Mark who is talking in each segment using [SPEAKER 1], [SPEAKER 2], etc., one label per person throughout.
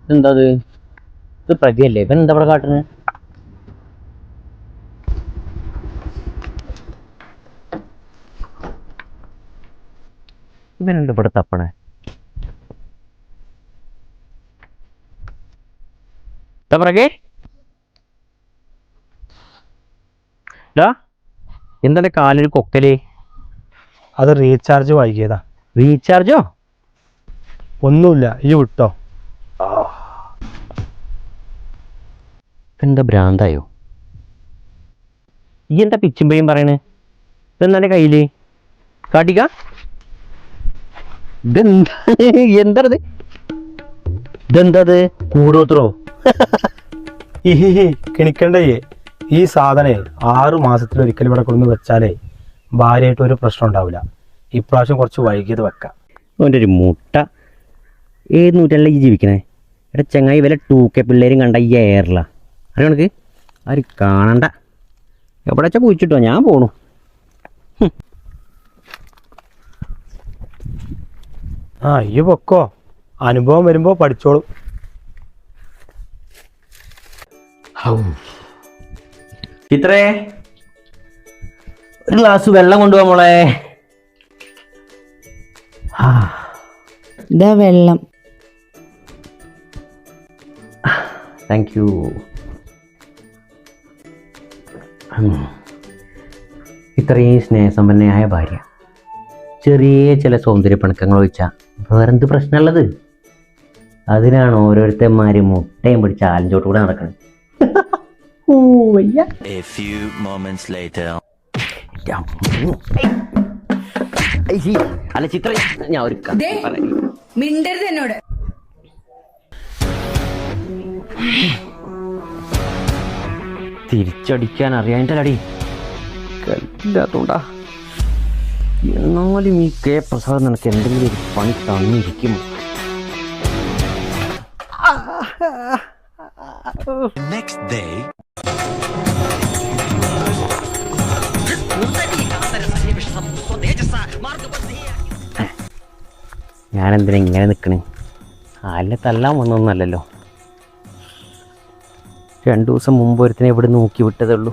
[SPEAKER 1] ഇതെന്താ ഇത് പ്രതിയല്ലേ? ഇവൻ എന്താ ഇവിടെ കാട്ടുന്നത്? ഇവനെന്താ ഇവിടെ തപ്പണേ? പ്രകേ എന്താ കാലിൽ കൊക്കല്?
[SPEAKER 2] അത് റീചാർജ് വൈകിയതാ.
[SPEAKER 1] റീചാർജോ?
[SPEAKER 2] ഒന്നുമില്ല, ഈ വിട്ടോ.
[SPEAKER 1] എന്താ ഭ്രാന്തായോ? ഈ എന്താ പിച്ചുമ്പയും പറയണേ? ഇതെന്നെ കയ്യില് കാട്ടിക്ക. ഇതെന്താ ഇതെന്തത്? കൂടോത്രോ?
[SPEAKER 2] കിണിക്കണ്ടേ, ഈ സാധനേ 6 മാസത്തിലൊരിക്കൽ ഇവിടെ കൊണ്ടു വെച്ചാലേ ഭാര്യയായിട്ട് ഒരു പ്രശ്നം ഉണ്ടാവില്ല. ഇപ്രാവശ്യം കുറച്ച് വൈകിയത് വെക്കാം.
[SPEAKER 1] അവൻ്റെ ഒരു മുട്ട. ഏത് നൂറ്റല്ല ഈ ജീവിക്കണേ? എടാ ചങ്ങായി, വില 2K പിള്ളേരും കണ്ട ഈ എയറില അറിയണക്ക് ആര് കാണണ്ട. എവിടെ വെച്ചാൽ കുഴിച്ചിട്ടോ, ഞാൻ പോണു.
[SPEAKER 2] ഈ പൊക്കോ, അനുഭവം വരുമ്പോ പഠിച്ചോളും.
[SPEAKER 1] ചിത്രേ, ഒരു ഗ്ലാസ് വെള്ളം കൊണ്ടുപോകാം മോളെ.
[SPEAKER 3] ഇതാ വെള്ളം.
[SPEAKER 1] Thank you. ഇത്രയും സ്നേഹസമ്പന്നയായ ഭാര്യ ചെറിയ ചില സൗന്ദര്യ പിണക്കങ്ങൾ വെച്ചാൽ വേറെന്ത് പ്രശ്നമുള്ളത്? അതിനാണ് ഓരോരുത്തന്മാര് മുട്ടയും പിടിച്ച് ആലിഞ്ചോട്ട് കൂടെ നടക്കുന്നത്.
[SPEAKER 4] A few moments later.
[SPEAKER 1] അല്ല ചിത്ര, ഞാൻ ഒരു
[SPEAKER 3] മിണ്ടരുത് എന്നോട്.
[SPEAKER 1] തിരിച്ചടിക്കാൻ അറിയാൻ്റെ അടി കല്ലാത്തോണ്ടാ. എന്നാലും ഈ കെ പ്രസാദ് നിനക്ക് എന്തെങ്കിലും ഒരു പണി തന്നിരിക്കും.
[SPEAKER 4] Next day.
[SPEAKER 1] ഞാനെന്തിനാ ഇങ്ങനെ നിൽക്കണേ? ആലിനെ തല്ലാൻ വന്നൊന്നല്ലല്ലോ. 2 ദിവസം മുമ്പ് ഒരുത്തിനെ ഇവിടെ നോക്കി വിട്ടതേ ഉള്ളൂ,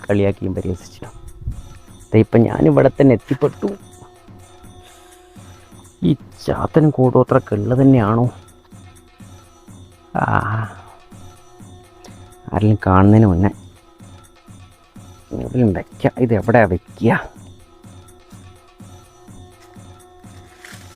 [SPEAKER 1] കളിയാക്കിയും പരിഹസിച്ചിട്ടും. ഇപ്പം ഞാനിവിടെ തന്നെ എത്തിപ്പെട്ടു. ഈ ചാത്തനും കൂടോത്രൊക്കെ ഉള്ളത് തന്നെയാണോ? ആരെങ്കിലും കാണുന്നതിന് മുന്നേ എവിടെയും വയ്ക്കാം. ഇത് എവിടെയാണ് വയ്ക്കുക?